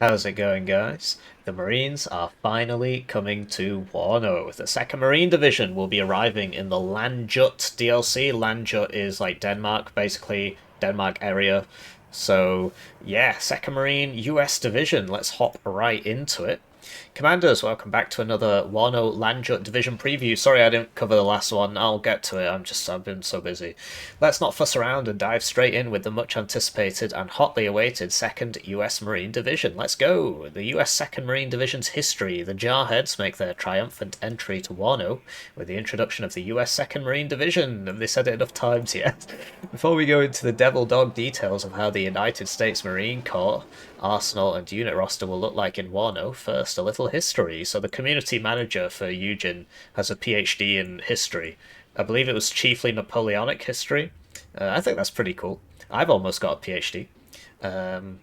How's it going, guys? The Marines are finally coming to Warno. The 2nd Marine Division will be arriving in the Landjut DLC. Landjut is like Denmark, basically, Denmark area. So, yeah, 2nd Marine US Division. Let's hop right into it. Commanders, welcome back to another Warno Landjut Division preview. Sorry I didn't cover the last one. I'll get to it. I've been so busy. Let's not fuss around and dive straight in with the much anticipated and hotly awaited 2nd US Marine Division. Let's go! The US 2nd Marine Division's history. The Jarheads make their triumphant entry to Warno with the introduction of the US 2nd Marine Division. Have they said it enough times yet? Before we go into the Devblog details of how the United States Marine Corps arsenal and unit roster will look like in Warno, first a little history. So the community manager for Eugen has a PhD in history. I believe it was chiefly Napoleonic history. I think that's pretty cool. I've almost got a PhD. Um,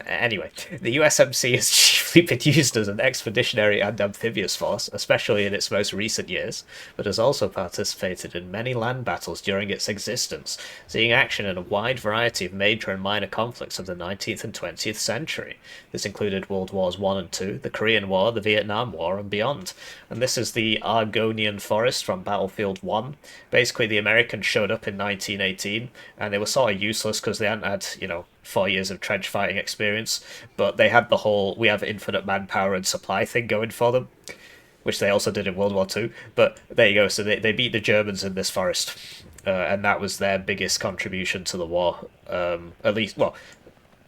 Anyway, the USMC has chiefly been used as an expeditionary and amphibious force, especially in its most recent years, but has also participated in many land battles during its existence, seeing action in a wide variety of major and minor conflicts of the 19th and 20th century. This included World Wars I and II, the Korean War, the Vietnam War, and beyond. And this is the Argonian Forest from Battlefield 1. Basically, the Americans showed up in 1918, and they were sort of useless because they hadn't had, 4 years of trench fighting experience, but they had the whole we have infinite manpower and supply thing going for them, which they also did in World War II. But there you go, so they beat the Germans in this forest, and that was their biggest contribution to the war. At least, well,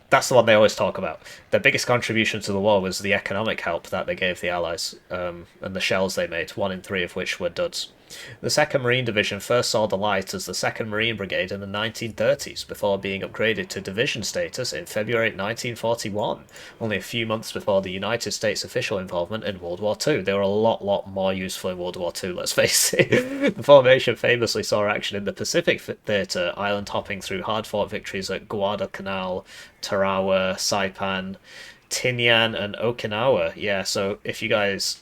that's the one they always talk about. Their biggest contribution to the war was the economic help that they gave the Allies, and the shells they made, 1 in 3 of which were duds. The 2nd Marine Division first saw the light as the 2nd Marine Brigade in the 1930s, before being upgraded to division status in February 1941, only a few months before the United States' official involvement in World War II. They were a lot more useful in World War II, let's face it. The formation famously saw action in the Pacific Theatre, island hopping through hard-fought victories at Guadalcanal, Tarawa, Saipan, Tinian, and Okinawa. Yeah, so if you guys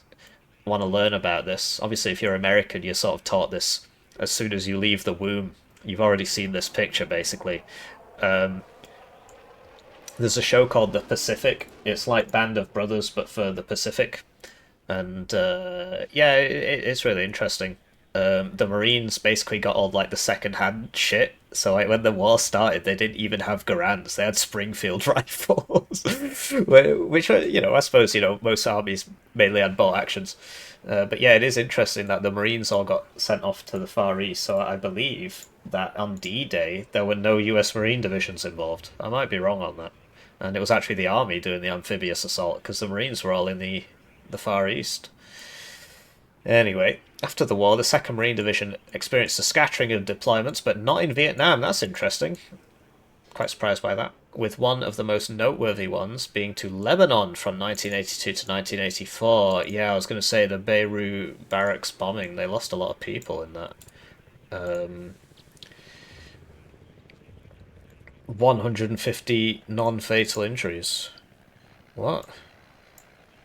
want to learn about this, obviously if you're American, you're sort of taught this as soon as you leave the womb. You've already seen this picture, basically. Um, there's a show called The Pacific. It's like Band of Brothers, but for the Pacific. And yeah, it's really interesting. The Marines basically got all like the second-hand shit. So like when the war started, they didn't even have Garands; they had Springfield rifles, which were, I suppose most armies mainly had bolt actions. But yeah, it is interesting that the Marines all got sent off to the Far East. So I believe that on D-Day there were no U.S. Marine divisions involved. I might be wrong on that, and it was actually the Army doing the amphibious assault because the Marines were all in the Far East. Anyway, after the war, the 2nd Marine Division experienced a scattering of deployments, but not in Vietnam. That's interesting. Quite surprised by that. With one of the most noteworthy ones being to Lebanon from 1982 to 1984. Yeah, I was going to say the Beirut barracks bombing. They lost a lot of people in that. 150 non-fatal injuries. What?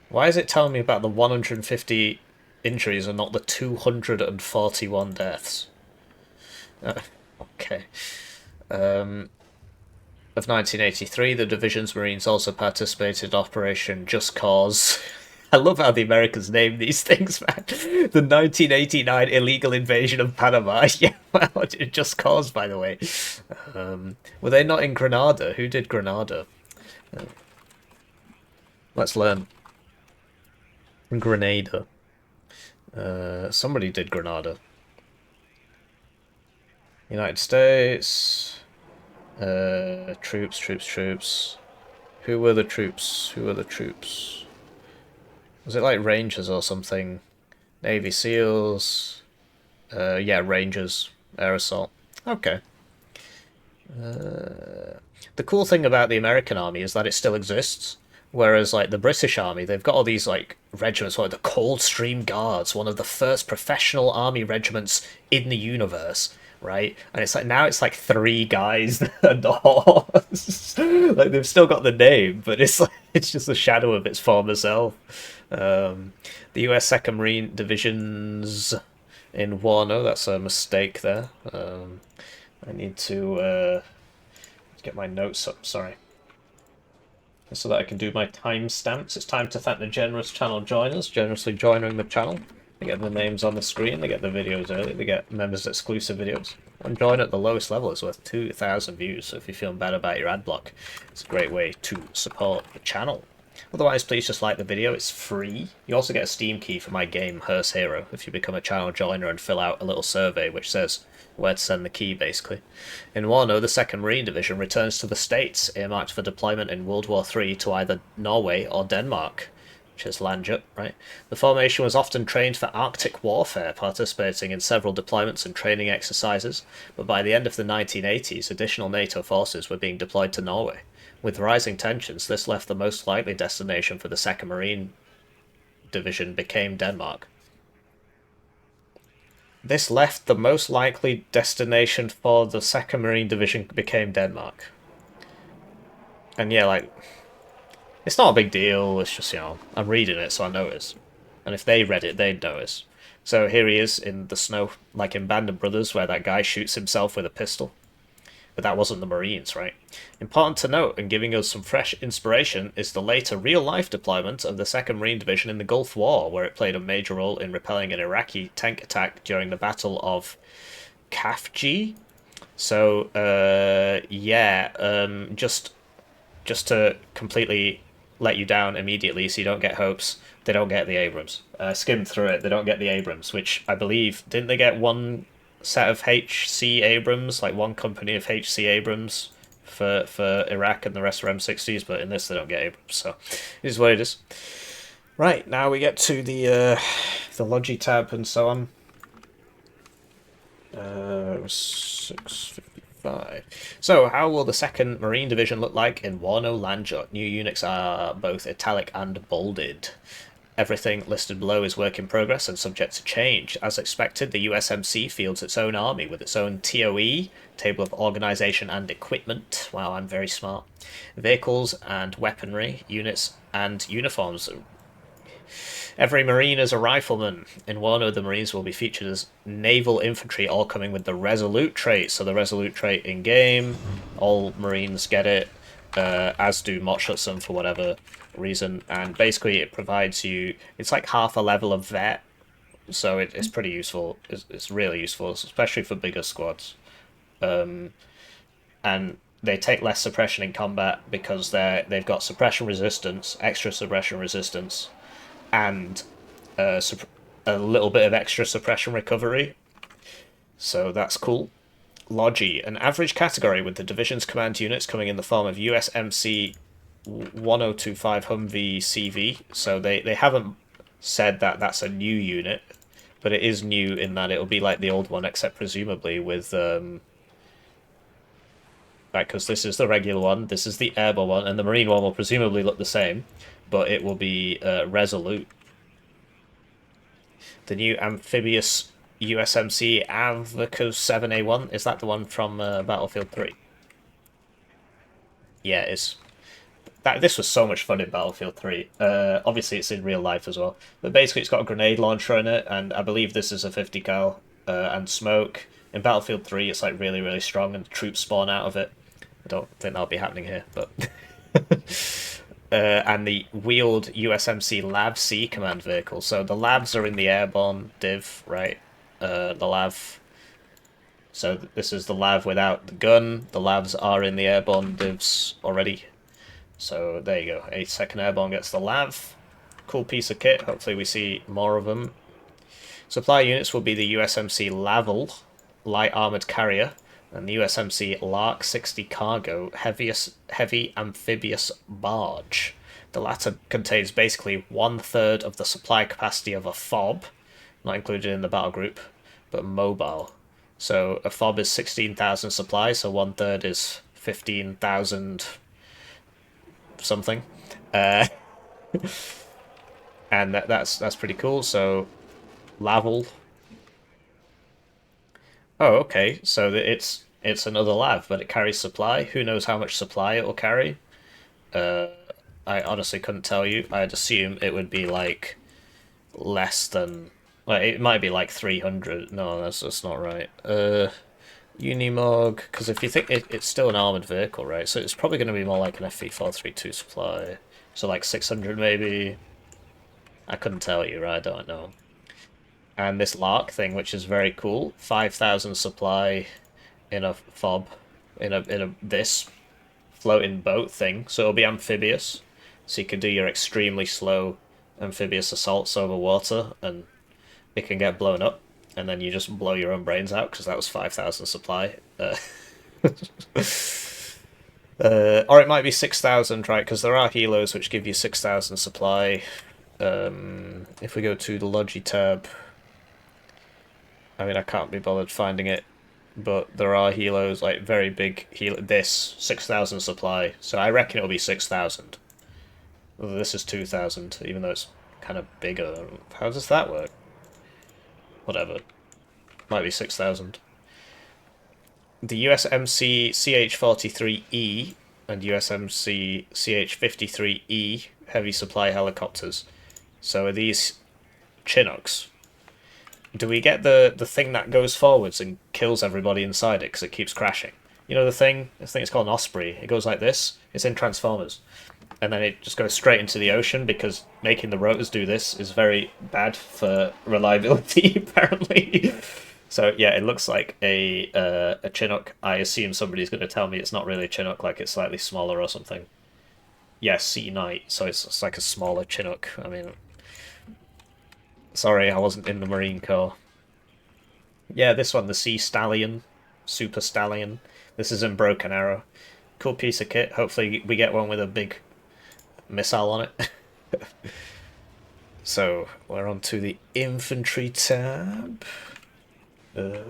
Why is it telling me about the 150 injuries and not the 241 deaths? Okay. Of 1983, the division's Marines also participated in Operation Just Cause. I love how the Americans name these things, man. The 1989 illegal invasion of Panama. Yeah, well, Just Cause, by the way. Were they not in Grenada? Who did Grenada? Let's learn. Grenada. Somebody did Grenada. United States. Troops. Who were the troops? Was it like Rangers or something? Navy SEALs. Yeah, Rangers. Air Assault. Okay. The cool thing about the American Army is that it still exists. Whereas, like, the British Army, they've got all these, like, regiments, like the Coldstream Guards, one of the first professional army regiments in the universe, right? And it's like, now it's like 3 guys and a horse. Like, they've still got the name, but it's like, it's just a shadow of its former self. The US 2nd Marine Divisions in Warno, that's a mistake there. I need to get my notes up, sorry. so that I can do my timestamps. It's time to thank the generous channel joiners, generously joining the channel. They get the names on the screen, they get the videos early, they get members exclusive videos. One join at the lowest level is worth 2,000 views, so if you're feeling bad about your ad block, it's a great way to support the channel. Otherwise, please just like the video, it's free. You also get a Steam key for my game, Hearse Hero, if you become a channel joiner and fill out a little survey which says where to send the key, basically. In Warno, the 2nd Marine Division returns to the States, earmarked for deployment in World War III to either Norway or Denmark, which is Landjut, right? The formation was often trained for Arctic warfare, participating in several deployments and training exercises, but by the end of the 1980s, additional NATO forces were being deployed to Norway. With rising tensions, this left the most likely destination for the 2nd Marine Division became Denmark. This left the most likely destination for the 2nd Marine Division became Denmark. And yeah, like, it's not a big deal, it's just, you know, I'm reading it so I notice. And if they read it, they'd notice. So here he is in the snow, like in Band of Brothers, where that guy shoots himself with a pistol. But that wasn't the Marines, right? Important to note, and giving us some fresh inspiration, is the later real-life deployment of the 2nd Marine Division in the Gulf War, where it played a major role in repelling an Iraqi tank attack during the Battle of Khafji. So, just to completely let you down immediately so you don't get hopes, they don't get the Abrams. Skimmed through it, they don't get the Abrams, which I believe, didn't they get one set of HC Abrams, like one company of HC Abrams for Iraq, and the rest are M60s, but in this they don't get Abrams, so it is what it is. Right, now we get to the Logi tab and so on. 655. So, how will the 2nd Marine Division look like in Warno Landjut? New units are both italic and bolded. Everything listed below is work in progress and subject to change. As expected, the USMC fields its own army with its own TOE, Table of Organisation and Equipment. Wow, I'm very smart. Vehicles and weaponry, units and uniforms. Every Marine is a rifleman. In Warno, the Marines will be featured as naval infantry, all coming with the Resolute trait. So the Resolute trait in-game, all Marines get it, as do Motschutsen for whatever reason, and basically it provides you, it's like half a level of vet, so it's pretty useful. It's really useful, especially for bigger squads. And they take less suppression in combat because they've got suppression resistance, extra suppression resistance, and a little bit of extra suppression recovery, so that's cool. Logi, an average category with the division's command units coming in the form of USMC 1025 Humvee CV, so they haven't said that that's a new unit, but it is new in that it'll be like the old one, except presumably with right, because this is the regular one, this is the airborne one, and the marine one will presumably look the same, but it will be Resolute. The new amphibious USMC Avacus 7A1, is that the one from Battlefield 3? Yeah, it is. This was so much fun in Battlefield 3. Obviously, it's in real life as well. But basically, it's got a grenade launcher in it, and I believe this is a 50 cal, and smoke. In Battlefield 3, it's like really, really strong, and the troops spawn out of it. I don't think that'll be happening here, but... and the wheeled USMC LAV C command vehicle. So the LAVs are in the airborne div, right? The LAV... So this is the LAV without the gun. The LAVs are in the airborne divs already. So there you go, 82nd Airborne gets the LAV. Cool piece of kit, hopefully we see more of them. Supply units will be the USMC Laval, light armoured carrier, and the USMC Lark 60 cargo, heavy amphibious barge. The latter contains basically 1/3 of the supply capacity of a FOB, not included in the battle group, but mobile. So a FOB is 16,000 supply, so 1/3 is 15,000 something, and that's pretty cool. So Laval. Oh, okay. So it's another LAV, but it carries supply. Who knows how much supply it will carry? I honestly couldn't tell you. I'd assume it would be like less than. Well, it might be like 300. No, that's not right. Unimog, because if you think it's still an armoured vehicle, right? So it's probably going to be more like an FV432 supply. So like 600 maybe. I couldn't tell you, right? I don't know. And this Lark thing, which is very cool, 5,000 supply in a fob, in a this floating boat thing. So it'll be amphibious, so you can do your extremely slow amphibious assaults over water, and it can get blown up, and then you just blow your own brains out because that was 5,000 supply. Or it might be 6,000, right? Because there are helos which give you 6,000 supply. If we go to the Logi tab, I mean, I can't be bothered finding it, but there are helos, like very big helo. This 6,000 supply, so I reckon it'll be 6,000. This is 2,000, even though it's kind of bigger. How does that work? Whatever. Might be 6,000. The USMC CH-43E and USMC CH-53E heavy supply helicopters. So are these Chinooks? Do we get the thing that goes forwards and kills everybody inside it because it keeps crashing? You know the thing? I think it's called an Osprey. It goes like this. It's in Transformers. And then it just goes straight into the ocean because making the rotors do this is very bad for reliability, apparently. So yeah, it looks like a Chinook. I assume somebody's going to tell me it's not really a Chinook, like it's slightly smaller or something. Yes, Sea Knight, so it's like a smaller Chinook. I mean, sorry, I wasn't in the Marine Corps. Yeah, this one, the Sea Stallion, Super Stallion. This is in Broken Arrow. Cool piece of kit. Hopefully we get one with a big missile on it. So we're on to the infantry tab. A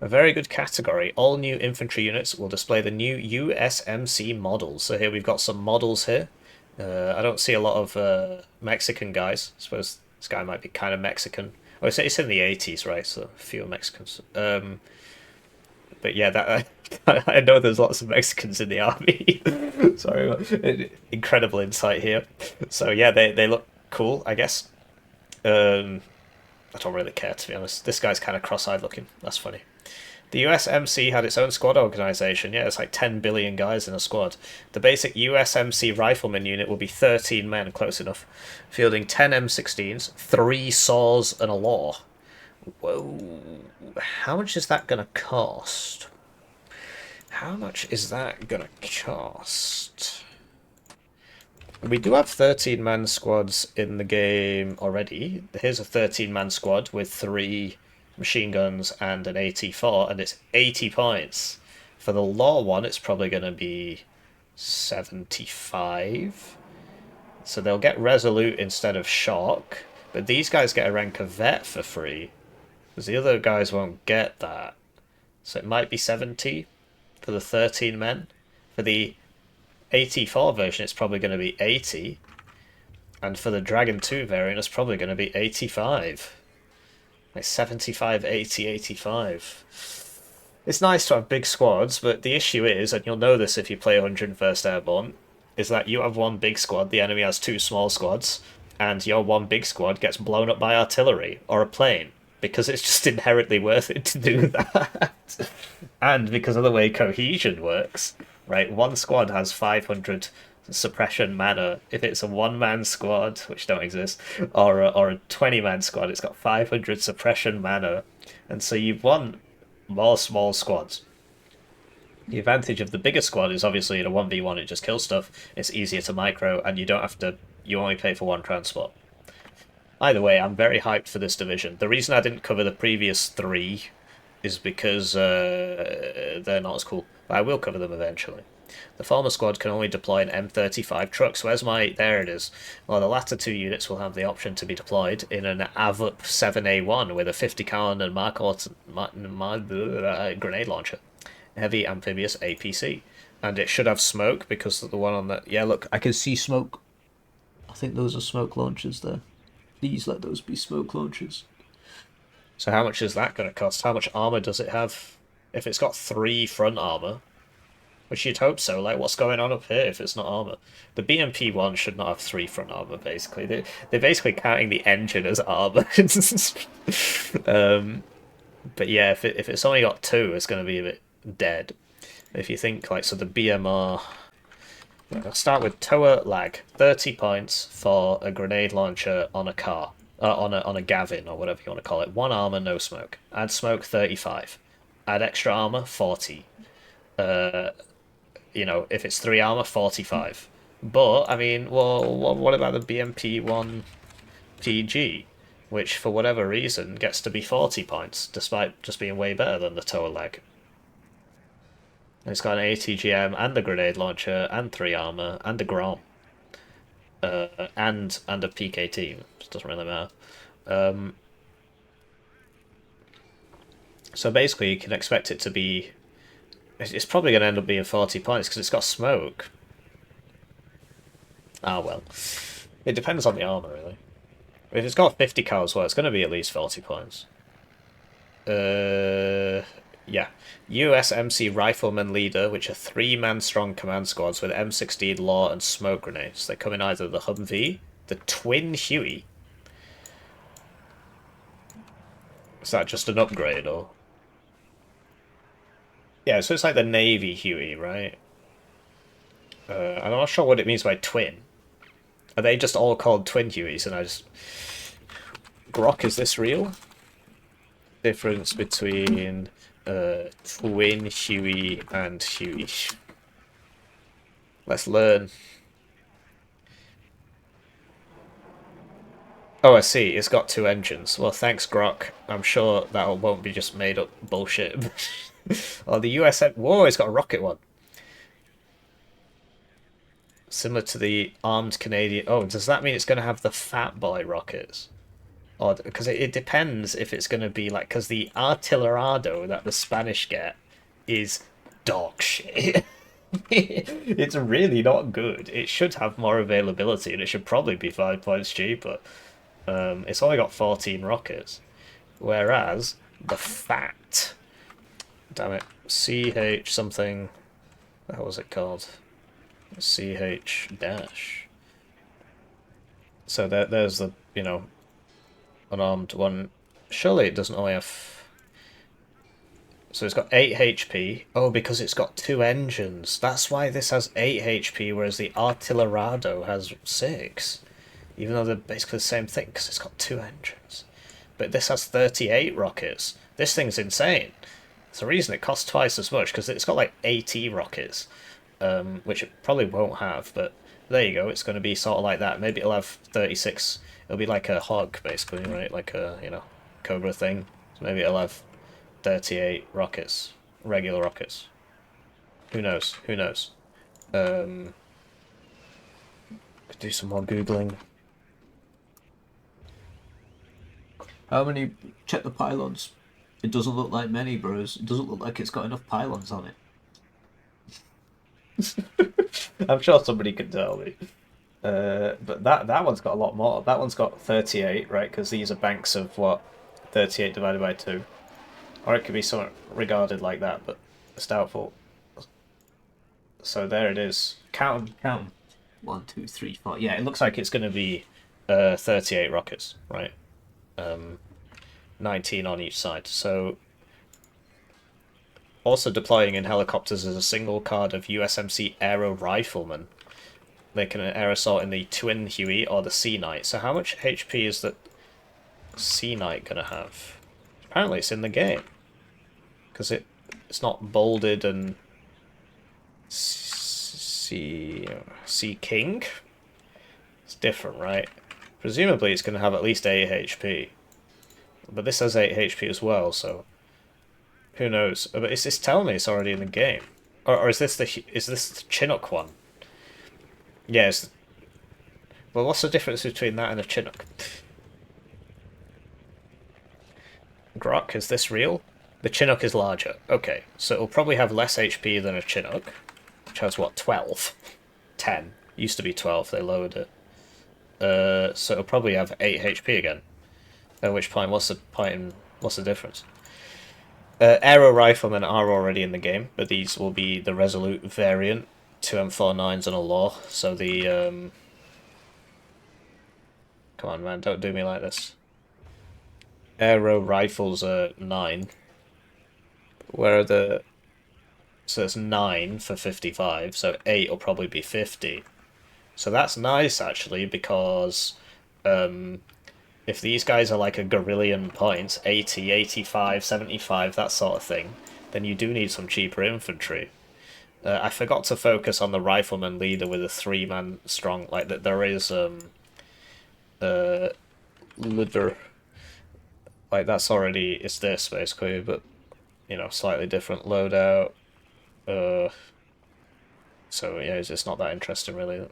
very good category. All new infantry units will display the new USMC models. So here we've got some models here. I don't see a lot of Mexican guys. I suppose this guy might be kind of Mexican. Oh, it's in the 80s, right? So fewer Mexicans. But yeah, that I know there's lots of Mexicans in the army. Sorry, incredible insight here. So yeah, they look cool, I guess. I don't really care, to be honest. This guy's kind of cross-eyed looking. That's funny. The USMC had its own squad organization. Yeah, it's like 10 billion guys in a squad. The basic USMC rifleman unit will be 13 men, close enough, fielding 10 M16s, 3 saws, and a law. Whoa. How much is that going to cost? How much is that going to cost? We do have 13-man squads in the game already. Here's a 13-man squad with 3 machine guns and an AT4, and it's 80 points. For the law one, it's probably going to be 75. So they'll get Resolute instead of Shock, but these guys get a rank of Vet for free, because the other guys won't get that. So it might be 70 for the 13 men. For the AT4 version, it's probably going to be 80. And for the Dragon 2 variant, it's probably going to be 85. Like 75, 80, 85. It's nice to have big squads, but the issue is, and you'll know this if you play 101st Airborne, is that you have one big squad, the enemy has 2 small squads, and your one big squad gets blown up by artillery or a plane, because it's just inherently worth it to do that. And because of the way cohesion works, right, one squad has 500 suppression mana. If it's a one-man squad, which don't exist, or a 20-man squad, it's got 500 suppression mana. And so you want more small squads. The advantage of the bigger squad is obviously in a 1v1 it just kills stuff, it's easier to micro, and you don't have to, you only pay for 1 transport. Either way, I'm very hyped for this division. The reason I didn't cover the previous 3 is because they're not as cool, but I will cover them eventually. The former squad can only deploy an M35 truck, so where's my... there it is. Well, the latter 2 units will have the option to be deployed in an AVUP 7A1 with a 50 cal and grenade launcher. Heavy amphibious APC. And it should have smoke because of the one on the... yeah, look, I can see smoke. I think those are smoke launchers there. Please let those be smoke launchers. So how much is that going to cost? How much armor does it have? If it's got 3 front armor, which you'd hope so, like what's going on up here if it's not armor? The BMP one should not have 3 front armor, basically. They're basically counting the engine as armor. But yeah, if it's only got 2, it's going to be a bit dead. If you think like so, the BMR. I'll start with Tower lag. 30 points for a grenade launcher on a car, on a Gavin or whatever you want to call it. 1 armor, no smoke. Add smoke, 35. Add extra armor, 40. Uh, if it's 3 armor, 45. But I mean, well, what about the BMP-1 PG, which for whatever reason gets to be 40 points, despite just being way better than the Tower leg. It's got an ATGM and a grenade launcher and 3 armor and a Grom. And a PKT. It doesn't really matter. So basically, you can expect it to be. It's probably going to end up being 40 points because it's got smoke. Ah well, it depends on the armor really. If it's got 50 cal as well, it's going to be at least 40 points. Yeah. USMC Rifleman Leader, which are 3-man strong command squads with M16 law and smoke grenades. They come in either the Humvee, the Twin Huey. Is that just an upgrade or? Yeah, so it's like the Navy Huey, right? I'm not sure what it means by twin. Are they just all called Twin Hueys and I just... Grok, is this real? Difference between Twin Huey and Huey. Let's learn. Oh, I see. It's got 2 engines. Well, thanks, Grok. I'm sure that won't be just made up bullshit. Oh, the USM... Whoa, it's got a rocket one. Similar to the armed Canadian... Oh, does that mean it's going to have the Fat Boy rockets? Or because it depends if it's going to be like... Because the Artillerado that the Spanish get is dog shit. It's really not good. It should have more availability and it should probably be 5 points cheaper. It's only got 14 rockets. Whereas the Fat... Damn it. CH something... What was it called? CH dash. So there's the, unarmed one. Surely it doesn't only have... So it's got 8 HP. Oh, because it's got 2 engines. That's why this has 8 HP, whereas the Artillerado has 6. Even though they're basically the same thing, because it's got 2 engines. But this has 38 rockets. This thing's insane. It's the reason it costs twice as much, because it's got like 80 rockets. Which it probably won't have, but there you go, it's going to be sort of like that. Maybe it'll have 36, it'll be like a hog, basically, right? Like a, Cobra thing. So maybe it'll have 38 rockets, regular rockets. Who knows? Who knows? Could do some more Googling. How many... Check the pylons. It doesn't look like many, bros. It doesn't look like it's got enough pylons on it. I'm sure somebody could tell me. But that one's got a lot more. That one's got 38, right? Because these are banks of what? 38 divided by 2. Or it could be somewhat regarded like that, but it's doubtful. So there it is. Count them, count them. 1, 2, 3, 4. Yeah, it looks like it's going to be 38 rockets, right? 19 on each side. So also deploying in helicopters is a single card of USMC Aero Rifleman. They can air assault in the Twin Huey or the Sea Knight. So how much HP is the Sea Knight going to have? Apparently it's in the game. Because it's not bolded and... Sea King? It's different, right? Presumably it's going to have at least 8 HP. But this has 8 HP as well, so... Who knows? But it's telling me it's already in the game. Or is this the Chinook one? Yes. Well, what's the difference between that and a Chinook? Grok, is this real? The Chinook is larger. Okay, so it'll probably have less HP than a Chinook. Which has, what, 12? 10. Used to be 12, they lowered it. So it'll probably have 8 HP again. At which point, what's the difference? Aero Riflemen are already in the game, but these will be the Resolute variant. 2 M49s and a law, so the... Come on, man, don't do me like this. Aero rifles are 9. Where are the... So it's 9 for 55, so 8 will probably be 50. So that's nice, actually, because if these guys are like a gorillion points, 80, 85, 75, that sort of thing, then you do need some cheaper infantry. I forgot to focus on the rifleman leader with a 3-man strong, like that there is leader, like that's already, it's this basically, but you know, slightly different loadout. Uh, so yeah, it's not that interesting really.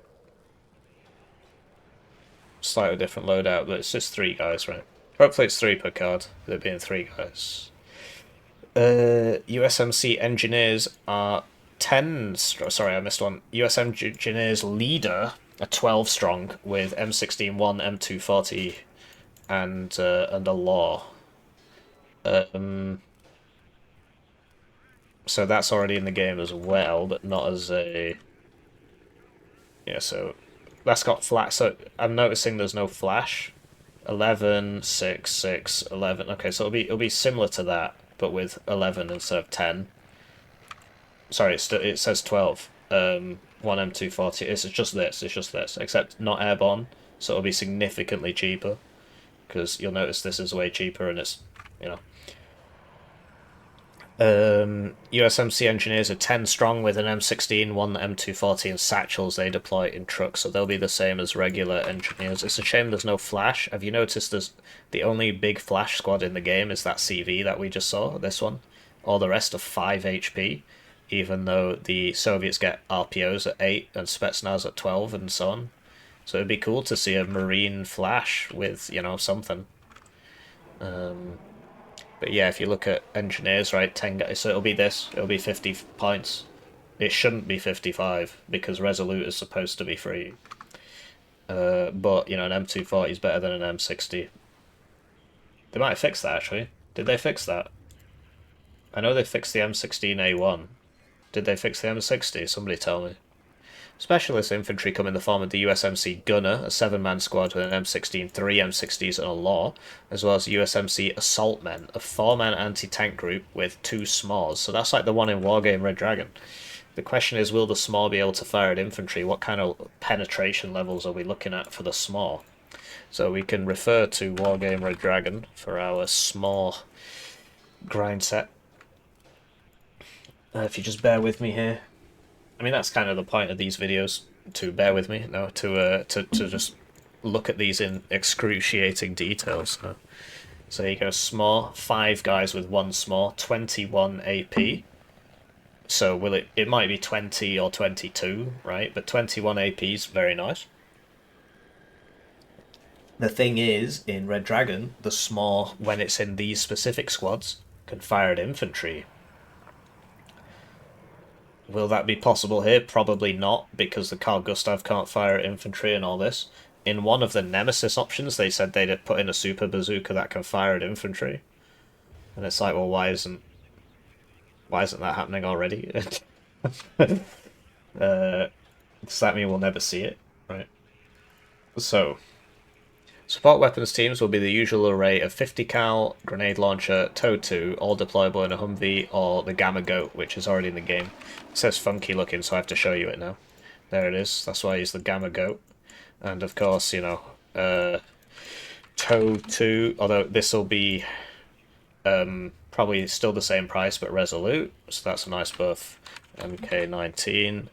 Slightly different loadout, but it's just 3 guys, right? Hopefully it's 3 per card, there being 3 guys. USMC engineers are 10. Sorry, I missed one. USM engineers leader are 12 strong with M16 1, M240, and a law. So that's already in the game as well, but not as a. Yeah, so that's got flash. So I'm noticing there's no flash. 11, 6, 6, 11. Okay, so it'll be similar to that, but with 11 instead of 10. Sorry, it says 12. 1M240. It's just this. It's just this, except not airborne, so it'll be significantly cheaper. Because you'll notice this is way cheaper, and it's, you know. USMC engineers are 10 strong with an M16, 1 M240, and satchels they deploy in trucks, so they'll be the same as regular engineers. It's a shame there's no flash. Have you noticed there's the only big flash squad in the game is that CV that we just saw, this one? All the rest are 5 HP, even though the Soviets get RPOs at 8 and Spetsnaz at 12 and so on. So it'd be cool to see a Marine flash with, you know, something. But yeah, if you look at engineers, right, 10 guys, so it'll be this, it'll be 50 points. It shouldn't be 55, because Resolute is supposed to be free. But, you know, an M240 is better than an M60. They might have fixed that, actually. Did they fix that? I know they fixed the M16A1. Did they fix the M60? Somebody tell me. Specialist infantry come in the form of the USMC Gunner, a 7-man squad with an M16, 3 M60s and a law, as well as USMC Assault Men, a 4-man anti-tank group with 2 SMAWs. So that's like the one in Wargame Red Dragon. The question is, will the SMAW be able to fire at infantry? What kind of penetration levels are we looking at for the SMAW? So we can refer to Wargame Red Dragon for our SMAW grind set. If you just bear with me here. I mean, that's kind of the point of these videos, to bear with me, no, to just look at these in excruciating detail. So here you go, SMAW, 5 guys with 1 SMAW, 21 AP. So it might be 20 or 22, right? But 21 AP is very nice. The thing is, in Red Dragon, the SMAW, when it's in these specific squads, can fire at infantry. Will that be possible here? Probably not, because the Carl Gustav can't fire at infantry and all this. In one of the Nemesis options, they said they'd put in a super bazooka that can fire at infantry. And it's like, well, why isn't that happening already? Does that mean we'll never see it? Right. So, support weapons teams will be the usual array of 50 cal, grenade launcher, tow 2, all deployable in a Humvee, or the Gamma Goat, which is already in the game. It says funky looking, so I have to show you it now. There it is. That's why I use the Gamma Goat. And of course, you know, tow 2, although this will be probably still the same price, but Resolute, so that's a nice buff. MK19,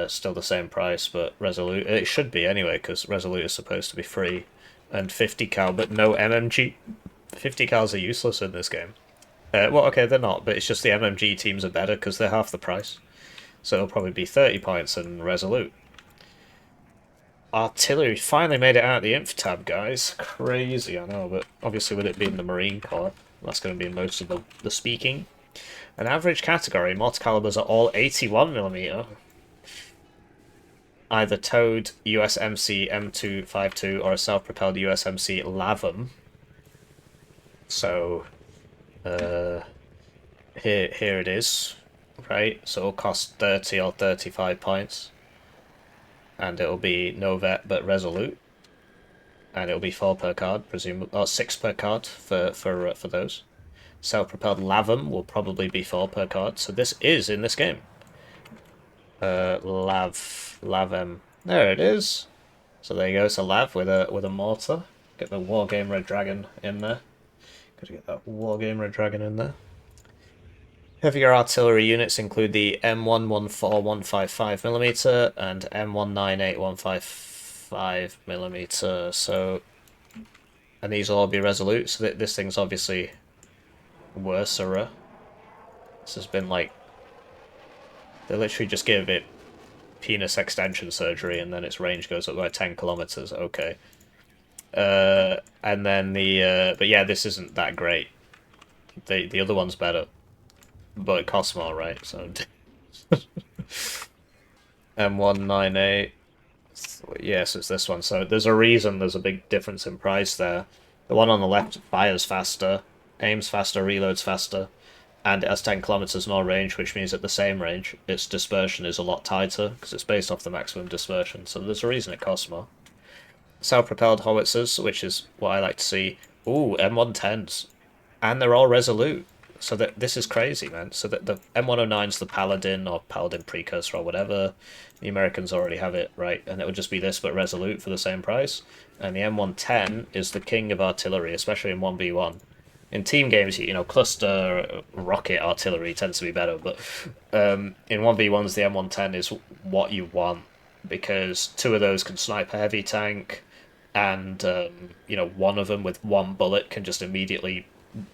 still the same price, but Resolute, it should be anyway, because Resolute is supposed to be free. And 50 cal, but no MMG. 50 cals are useless in this game. Well, okay, they're not, but it's just the MMG teams are better because they're half the price. So it'll probably be 30 points and Resolute. Artillery finally made it out of the Inf tab, guys. Crazy, I know, but obviously with it being the Marine Corps, that's going to be most of the speaking. An average category, multi-calibers are all 81mm. Either towed USMC M252 or a self-propelled USMC Lavam. So, here it is, right? So it'll cost 30 or 35 points. And it'll be no vet but Resolute. and it'll be 4 per card, presumably, or 6 per card for those. Self-propelled Lavam will probably be 4 per card, so this is in this game. Lavem. There it is. So there you go. It's a Lav with a mortar. Get the Wargame Red Dragon in there. Gotta get that Wargame Red Dragon in there. Heavier artillery units include the M114155mm and M198155mm. So, and these will all be resolute. So this thing's obviously worser. This has been like, they literally just give it penis extension surgery and then its range goes up by 10 kilometers. Okay. And then but yeah, this isn't that great. The other one's better, but it costs more, right? So M198. Yes, it's this one. So there's a reason there's a big difference in price there. The one on the left fires faster, aims faster, reloads faster, and it has 10 kilometers more range, which means at the same range, its dispersion is a lot tighter because it's based off the maximum dispersion. So there's a reason it costs more. Self-propelled howitzers, which is what I like to see. Ooh, M110s, and they're all resolute. So that this is crazy, man. So that the M109's the Paladin or Paladin Precursor or whatever. The Americans already have it, right? And it would just be this but resolute for the same price. And the M110 is the king of artillery, especially in 1v1. In team games, you know, cluster rocket artillery tends to be better, but in 1v1s, the M110 is what you want because 2 of those can snipe a heavy tank, and you know, one of them with 1 bullet can just immediately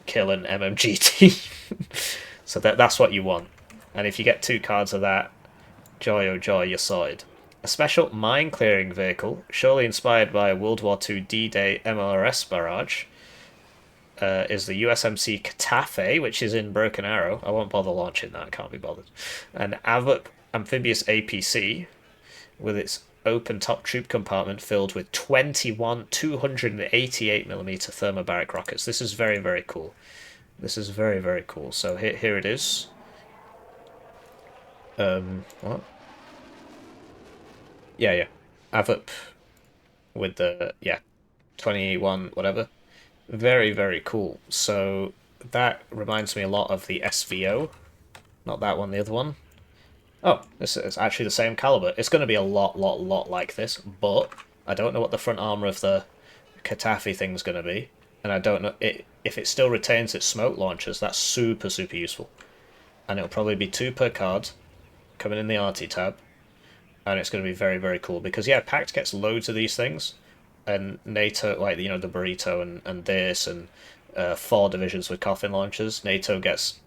kill an MMG team. So that's what you want. And if you get 2 cards of that, joy oh joy, you're sorted. A special mine clearing vehicle, surely inspired by World War II D-Day MLRS barrage, is the USMC Katafe, which is in Broken Arrow. I won't bother launching that, I can't be bothered. An AVUP amphibious APC with its open top troop compartment filled with 21 288mm thermobaric rockets. This is very, very cool. This is very, very cool. So here it is. What? Yeah. AVUP with the, 21 whatever. Very, very cool. So that reminds me a lot of the SVO. Not that one, the other one. Oh, this is actually the same caliber. It's going to be a lot like this, but I don't know what the front armor of the Katafi thing's going to be, and I don't know if it still retains its smoke launchers. That's super useful, and it'll probably be 2 per card, coming in the arty tab, and it's going to be very, very cool because yeah, Pact gets loads of these things, and NATO, like, you know, the Burrito and this and 4 divisions with coffin launchers. NATO gets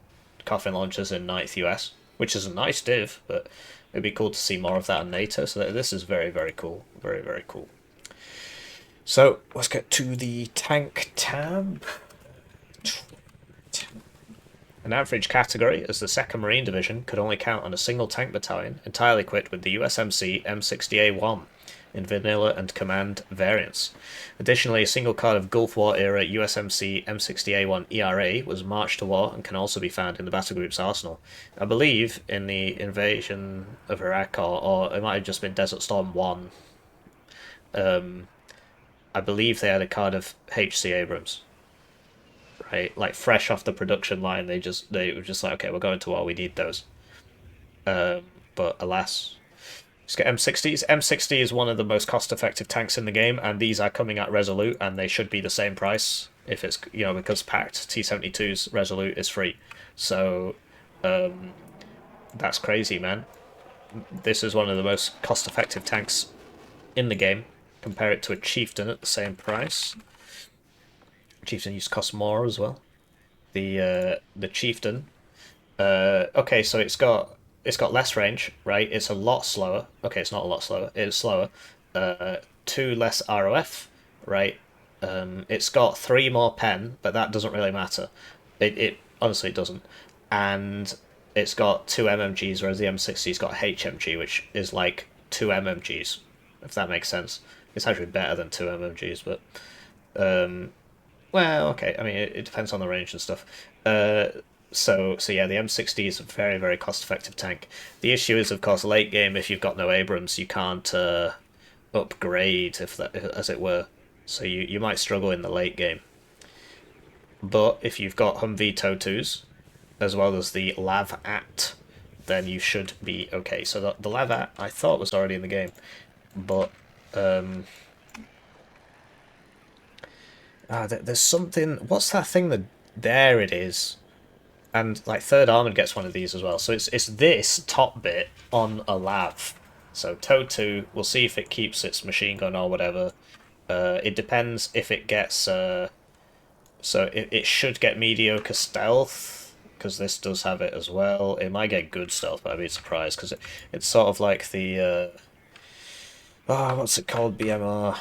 coffin launchers in 9th US. Which is a nice div, but it'd be cool to see more of that on NATO. So this is very, very cool. Very, very cool. So let's get to the tank tab. An average category, as the 2nd Marine Division could only count on a single tank battalion, entirely equipped with the USMC M60A1 in vanilla and command variants. Additionally, a single card of Gulf War era USMC M60A1 ERA was marched to war and can also be found in the battle group's arsenal. I believe in the invasion of Iraq, or it might have just been Desert Storm 1, I believe they had a card of HC Abrams. Right? Like fresh off the production line, they were just like, okay, we're going to war, we need those. But alas, just get M60s. M60 is one of the most cost-effective tanks in the game, and these are coming at Resolute, and they should be the same price if it's, you know, because Pact T-72's Resolute is free. So, that's crazy, man. This is one of the most cost-effective tanks in the game. Compare it to a Chieftain at the same price. Chieftain used to cost more as well. The Chieftain. Okay, so it's got less range, right? It's a lot slower. Okay, it's not a lot slower. It's slower. 2 less ROF, right? It's got 3 more pen, but that doesn't really matter. It honestly doesn't. And it's got 2 MMGs, whereas the M60's got HMG, which is like 2 MMGs, if that makes sense. It's actually better than 2 MMGs, but well, okay. I mean, it depends on the range and stuff. So yeah, the M60 is a very, very cost-effective tank. The issue is, of course, late game, if you've got no Abrams, you can't upgrade, if that, as it were. so you might struggle in the late game. But if you've got Humvee TOW2s, as well as the Lav-at, then you should be okay. So the Lav-at, I thought was already in the game, but there's something. What's that thing that? There it is. And like 3rd Armoured gets one of these as well. So it's this top bit on a Lav. So TOW2, we'll see if it keeps its machine gun or whatever. It depends if it gets. So it should get mediocre stealth, because this does have it as well. It might get good stealth, but I'd be surprised, because it's sort of like the. What's it called? BMR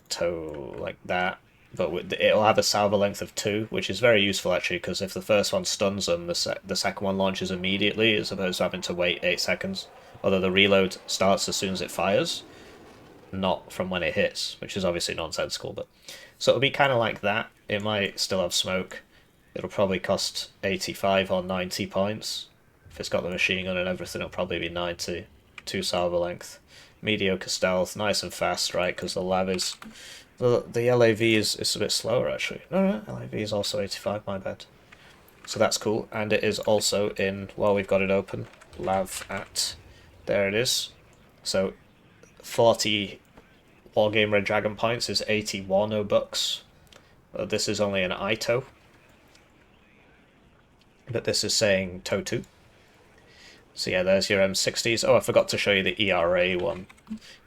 TOW, like that. But it'll have a salvo length of 2, which is very useful actually, because if the first one stuns them, the second one launches immediately, as opposed to having to wait 8 seconds. Although the reload starts as soon as it fires, not from when it hits, which is obviously nonsensical. But so it'll be kind of like that. It might still have smoke. It'll probably cost 85 or 90 points. If it's got the machine gun and everything, it'll probably be 90. 2 salvo length. Mediocre stealth, nice and fast, right? Because the Lav is... The LAV is a bit slower, actually. No, LAV is also 85, my bad. So that's cool. And it is also in, while we've got it open, Lav-at. There it is. So 40 Wargame Red Dragon points is 80 Warno bucks. This is only an ITO. But this is saying TOW2. So yeah, there's your M60s. Oh, I forgot to show you the ERA one.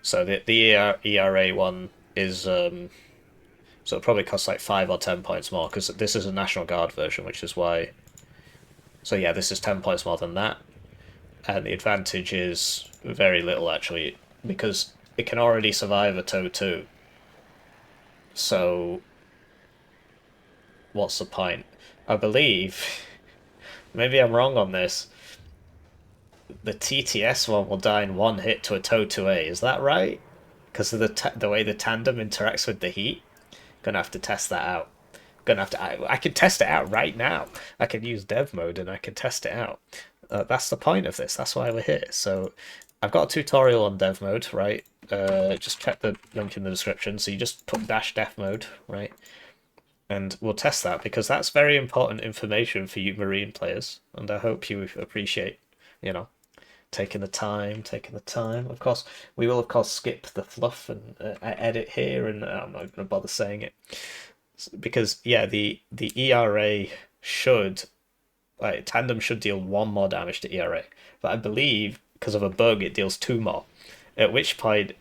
So the ERA one is so it probably costs like 5 or 10 points more, because this is a National Guard version, which is why. So yeah, this is 10 points more than that, and the advantage is very little actually, because it can already survive a TOW2. So what's the point? I believe, maybe I'm wrong on this, the TTS one will die in 1 hit to a TOW2A. Is that right? Because of the way the tandem interacts with the heat. Gonna have to test that out. I can test it out right now. I can use dev mode and I can test it out. That's the point of this. That's why we're here. So I've got a tutorial on dev mode, right? Just check the link in the description. So you just put -dev mode, right? And we'll test that, because that's very important information for you Marine players. And I hope you appreciate, taking the time. Of course, we will of course skip the fluff and edit here, and I'm not going to bother saying it, because yeah, the ERA should, tandem should deal 1 more damage to ERA, but I believe because of a bug it deals 2 more. At which point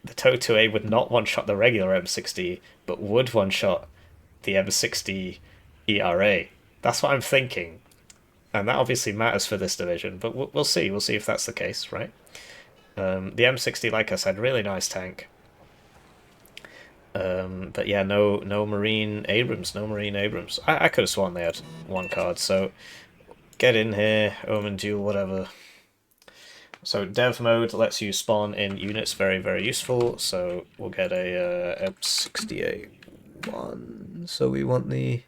the TOW2A would not one-shot the regular M60, but would one-shot the M60 ERA. That's what I'm thinking. And that obviously matters for this division, but we'll see. We'll see if that's the case, right? The M60, like I said, really nice tank. But yeah, no Marine Abrams, I could have sworn they had 1 card, so get in here, Omen Duel, whatever. So dev mode lets you spawn in units, very, very useful. So we'll get a M60A1. So we want the...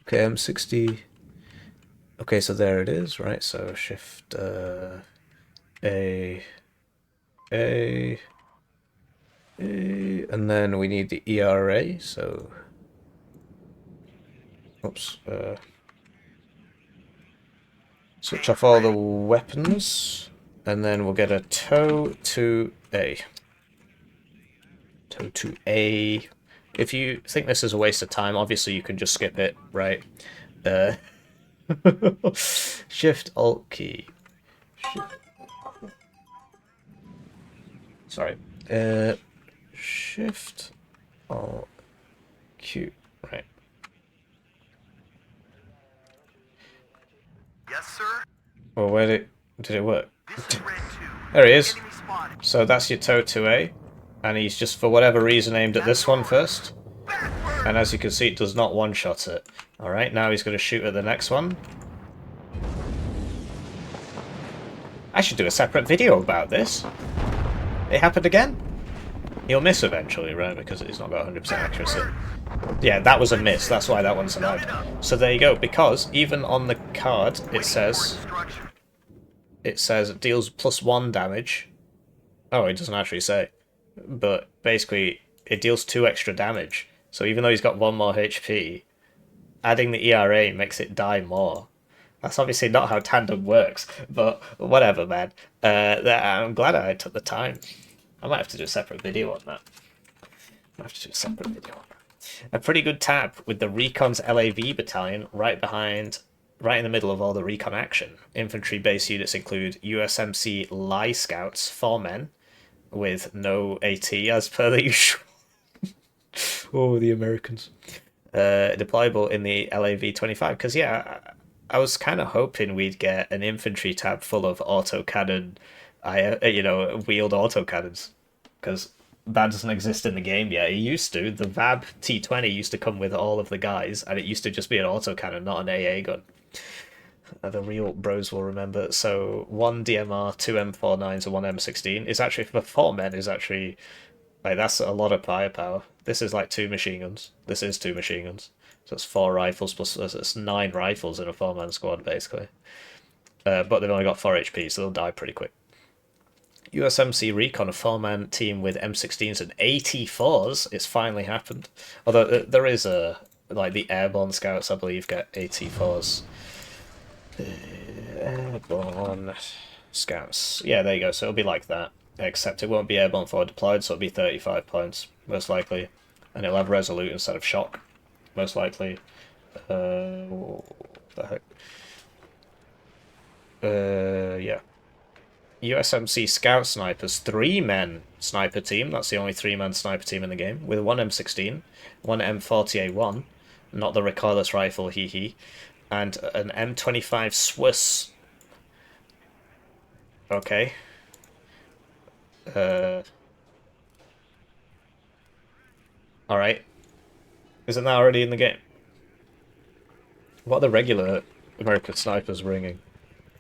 Okay, M60... Okay, so there it is, right? So shift A, and then we need the ERA, so... Oops. Switch off all the weapons, and then we'll get a TOW2A. TOW2A. If you think this is a waste of time, obviously you can just skip it, right? Shift Alt key. Sorry. Shift Alt Q. Right. Yes, sir. Well, where did it work? There he is. So that's your TOW2A, and he's just for whatever reason aimed at this one first. And as you can see, it does not one-shot it. Alright, now he's going to shoot at the next one. I should do a separate video about this. It happened again. He'll miss eventually, right? Because he's not got 100% accuracy. Yeah, that was a miss. That's why that one survived. So there you go. Because even on the card, it says it deals +1 damage. Oh, it doesn't actually say. But basically, it deals 2 extra damage. So even though he's got 1 more HP, adding the ERA makes it die more. That's obviously not how tandem works, but whatever, man. I'm glad I took the time. I might have to do a separate video on that. A pretty good tab with the Recon's LAV battalion right in the middle of all the Recon action. Infantry base units include USMC Lie Scouts, 4 men, with no AT as per the usual. Oh, the Americans. Deployable in the LAV-25, because yeah, I was kind of hoping we'd get an infantry tab full of autocannon, wheeled autocannons, because that doesn't exist in the game yet. It used to. The VAB T20 used to come with all of the guys, and it used to just be an autocannon, not an AA gun. The real bros will remember. So 1 DMR, 2 M49s, and 1 M16 is actually, for 4 men, is actually, like, that's a lot of firepower. This is like 2 machine guns. This is 2 machine guns. So it's 4 rifles plus it's 9 rifles in a 4-man squad, basically. But they've only got 4 HP, so they'll die pretty quick. USMC Recon, a 4-man team with M16s and AT4s. It's finally happened. Although there is like the airborne scouts, I believe, get AT4s. Airborne scouts. Yeah, there you go. So it'll be like that. Except it won't be airborne forward deployed, so it'll be 35 points, most likely. And it'll have resolute instead of shock, most likely. What the heck? Yeah. USMC Scout Snipers, 3-men sniper team. That's the only 3-man sniper team in the game, with 1 M16, 1 M40A1, not the recoilless rifle, hee, and an M25 Swiss. Okay. Alright. Isn't that already in the game? What are the regular American snipers bringing?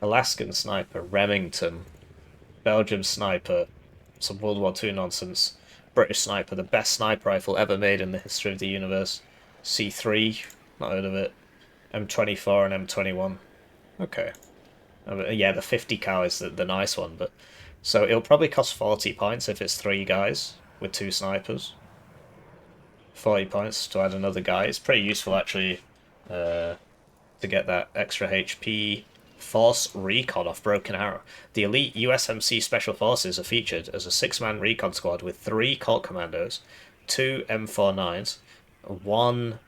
Alaskan sniper, Remington, Belgium sniper, some World War II nonsense, British sniper, the best sniper rifle ever made in the history of the universe, C3, not heard of it, M24 and M21. Okay. Yeah, the 50 cal is the nice one, but so it'll probably cost 40 points if it's 3 guys with 2 snipers. 40 points to add another guy. It's pretty useful actually to get that extra HP. Force Recon off Broken Arrow. The elite USMC Special Forces are featured as a 6-man recon squad with 3 Colt Commandos, 2 M49s, 1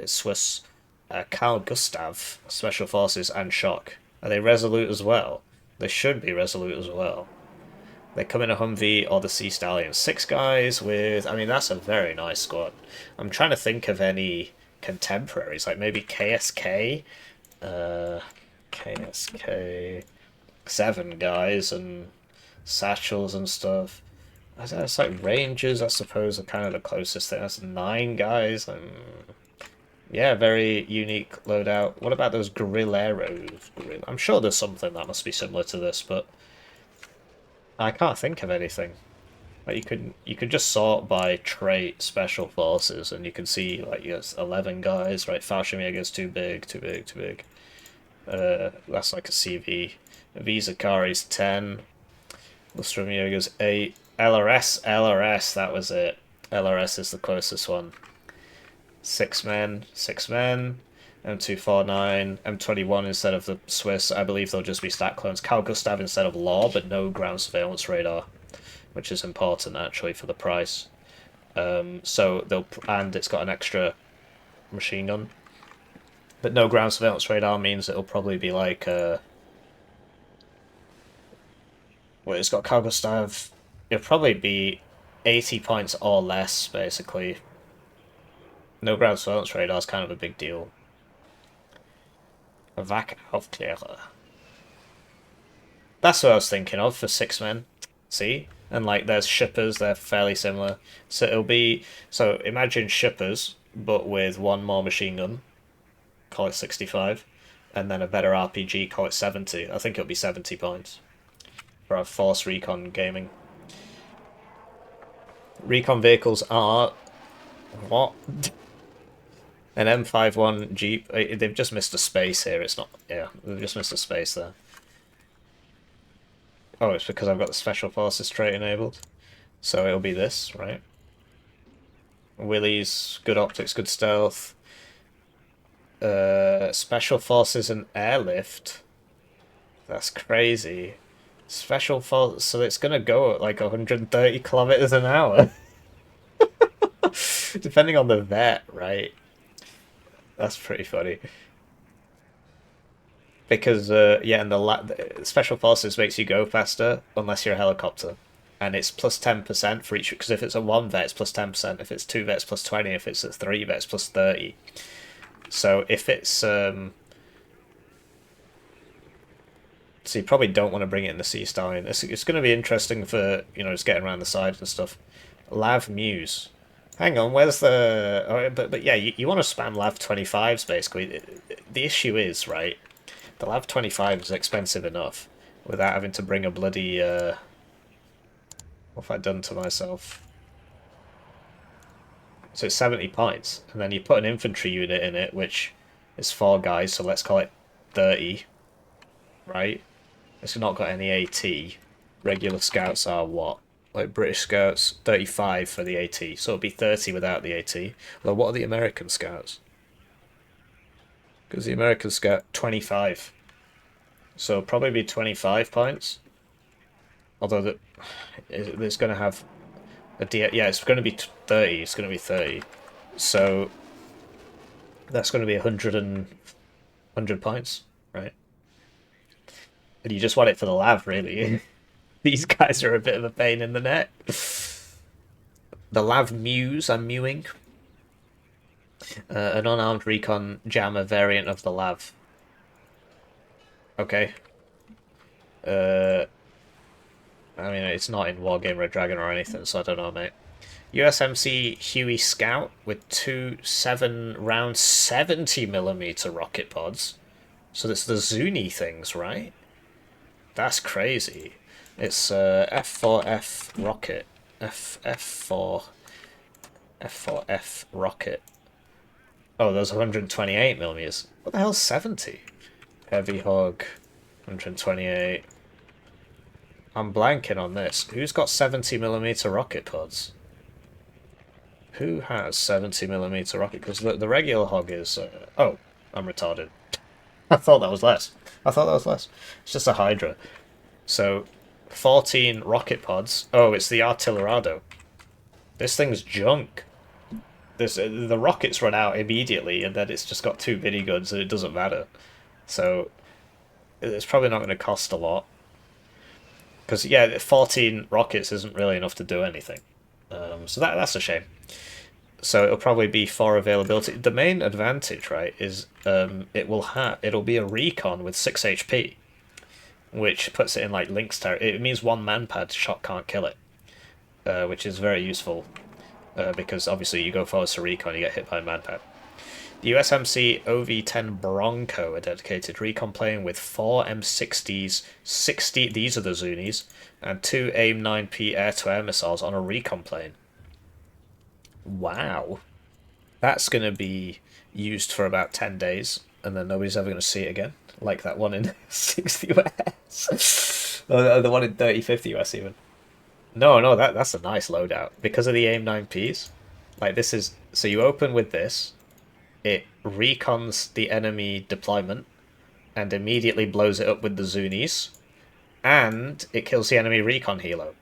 Swiss Carl Gustav Special Forces and Shock. Are they resolute as well? They should be resolute as well. They come in a Humvee or the Sea Stallion. 6 guys with... I mean, that's a very nice squad. I'm trying to think of any contemporaries, like maybe KSK. KSK, 7 guys and satchels and stuff. It's like Rangers, I suppose, are kind of the closest thing. That's 9 guys. Yeah, very unique loadout. What about those Guerrilleros? I'm sure there's something that must be similar to this, but I can't think of anything. Like you could just sort by trait special forces, and you can see like you got 11 guys, right? Fallschirmjäger's too big. That's like a CV. Visa Kari's 10. Lustrum 8. LRS, that was it. LRS is the closest one. 6 men. M249, M21 instead of the Swiss. I believe they'll just be stat clones. Carl Gustav instead of Law, but no ground surveillance radar, which is important actually for the price. And it's got an extra machine gun. But no ground surveillance radar means it'll probably be like it's got Carl Gustav. It'll probably be 80 points or less, basically. No ground surveillance radar is kind of a big deal. Vac Aufklärer. That's what I was thinking of for 6 men. See? And like there's shippers, they're fairly similar. So it'll be... So imagine shippers, but with 1 more machine gun. Call it 65. And then a better RPG, call it 70. I think it'll be 70 points. For our Force Recon gaming. Recon vehicles are... What? An M51 Jeep. They've just missed a space here. It's not... Yeah, they've just missed a space there. Oh, it's because I've got the Special Forces trait enabled. So it'll be this, right? Willies, good optics, good stealth. Special forces and airlift. That's crazy. Special force, so it's gonna go at like 130 kilometers an hour, depending on the vet, right? That's pretty funny. Because yeah, and the special forces makes you go faster unless you're a helicopter, and it's plus 10% for each. Because if it's a one vet, it's plus 10%. If it's two vets, plus 20. If it's a three vets, plus 30. So if it's so you probably don't want to bring it in the Sea Stallion. It's going to be interesting for just getting around the sides and stuff. Lav Muse. Hang on, where's the? Oh, but yeah, you want to spam Lav 25s basically. The issue is right. The Lav 25 is expensive enough without having to bring a bloody. What have I done to myself? So it's 70 points, and then you put an infantry unit in it, which is 4 guys. So let's call it 30. Right? It's not got any AT. Regular scouts are what? Like British scouts, 35 for the AT. So it'll be 30 without the AT. Well, what are the American scouts? Because the American scout, 25. So it'll probably be 25 points. Although there's going to have a yeah, it's going to be 30. It's going to be 30. So that's going to be 100 points, right? And you just want it for the lav, really. These guys are a bit of a pain in the neck. The Lav Muse, I'm mewing. An unarmed recon jammer variant of the Lav. Okay. I mean, it's not in Wargame Red Dragon or anything, so I don't know, mate. USMC Huey Scout with 2 7-round 70mm rocket pods. So that's the Zuni things, right? That's crazy. It's F4F rocket. F4F rocket. Oh, there's 128mm. What the hell's 70? Heavy Hog, 128. I'm blanking on this. Who's got 70mm rocket pods? Who has 70mm rocket? Because the regular Hog is... oh, I'm retarded. I thought that was less. It's just a Hydra. So, 14 rocket pods. Oh, it's the Artillerado. This thing's junk. The rockets run out immediately, and then it's just got 2 miniguns, and it doesn't matter. So, it's probably not going to cost a lot. Because, yeah, 14 rockets isn't really enough to do anything. So that's a shame. So it'll probably be for availability. The main advantage, right, is it'll be a recon with 6 HP, which puts it in like Link's territory. It means 1 manpad shot can't kill it, which is very useful because obviously you go forward to recon, you get hit by a manpad. The USMC OV-10 Bronco, a dedicated recon plane with 4 M60s, 60, these are the Zunis, and 2 AIM-9P air-to-air missiles on a recon plane. Wow. That's going to be used for about 10 days, and then nobody's ever going to see it again. Like that one in 60 US. Or the one in 30-50 US even. No, that's a nice loadout. Because of the AIM-9Ps. Like this is... So you open with this, it recons the enemy deployment, and immediately blows it up with the Zunis, and it kills the enemy recon helo.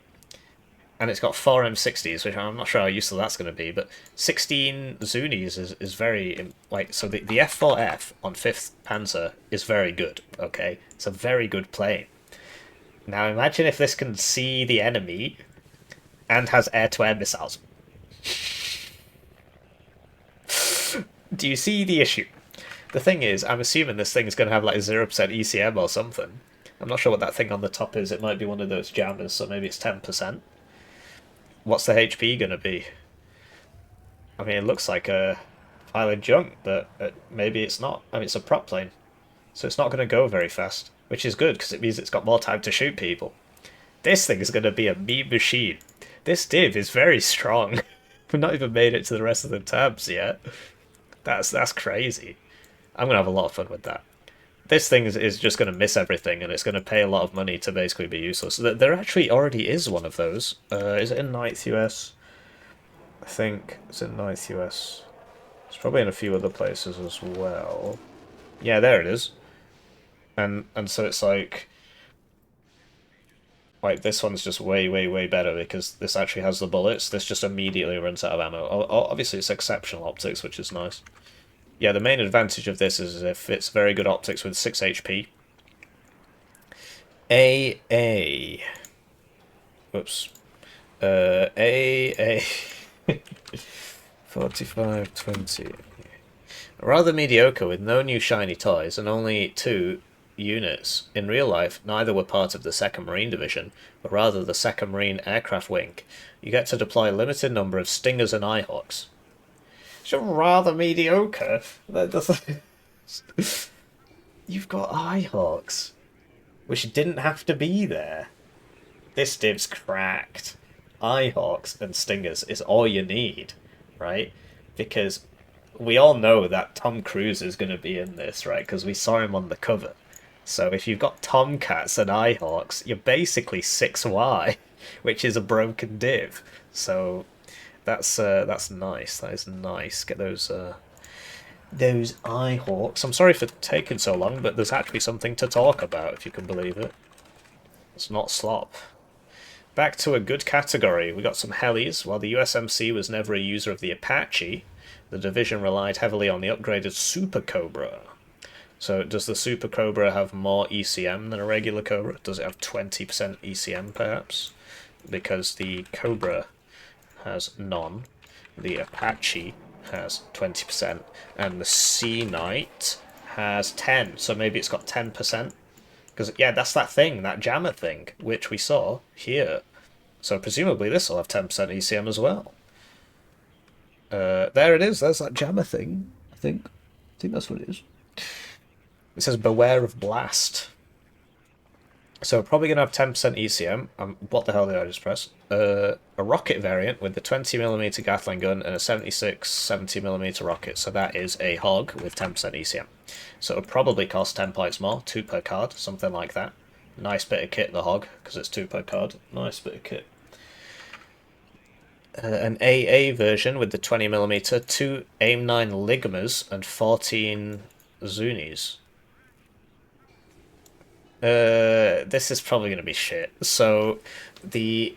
And it's got 4 M60s, which I'm not sure how useful that's going to be, but 16 Zunis is very... like so the F4F on 5th Panzer is very good, okay? It's a very good plane. Now imagine if this can see the enemy and has air-to-air missiles. Do you see the issue? The thing is, I'm assuming this thing is going to have like 0% ECM or something. I'm not sure what that thing on the top is. It might be one of those jammers, so maybe it's 10%. What's the HP going to be? I mean, it looks like a pile of junk, but maybe it's not. I mean, it's a prop plane, so it's not going to go very fast, which is good, because it means it's got more time to shoot people. This thing is going to be a meme machine. This div is very strong. We've not even made it to the rest of the tabs yet. That's crazy. I'm going to have a lot of fun with that. This thing is just going to miss everything, and it's going to pay a lot of money to basically be useless. There actually already is one of those. Is it in 9th US? I think it's in 9th US. It's probably in a few other places as well. Yeah, there it is. And so it's like this one's just way, way, way better because this actually has the bullets. This just immediately runs out of ammo. Obviously, it's exceptional optics, which is nice. Yeah, the main advantage of this is if it's very good optics with 6 HP. AA. Whoops. AA. 45-20. Rather mediocre with no new shiny toys and only 2 units. In real life, neither were part of the 2nd Marine Division, but rather the 2nd Marine Aircraft Wing. You get to deploy a limited number of Stingers and Eyehawks. It's rather mediocre. You've got Eyehawks, which didn't have to be there. This div's cracked. Eyehawks and Stingers is all you need, right? Because we all know that Tom Cruise is going to be in this, right? Because we saw him on the cover. So if you've got Tomcats and Eyehawks, you're basically 6Y, which is a broken div. So that's nice. That is nice. Get those Eyehawks. I'm sorry for taking so long, but there's actually something to talk about, if you can believe it. It's not slop. Back to a good category. We got some helis. While the USMC was never a user of the Apache, the division relied heavily on the upgraded Super Cobra. So does the Super Cobra have more ECM than a regular Cobra? Does it have 20% ECM perhaps? Because the Cobra has none, the Apache has 20%, and the Sea Knight has 10, so maybe it's got 10%. Because, yeah, that's that thing, that jammer thing, which we saw here. So presumably this will have 10% ECM as well. There it is, there's that jammer thing, I think. I think that's what it is. It says beware of blast. So we're probably going to have 10% ECM. What the hell did I just press? A rocket variant with the 20mm Gatling gun and a 76 70mm rocket. So that is a hog with 10% ECM. So it'll probably cost 10 points more, 2 per card, something like that. Nice bit of kit, the hog, because it's 2 per card. Nice bit of kit. An AA version with the 20mm, 2 AIM-9 Ligmas and 14 Zunis. This is probably going to be shit. So, the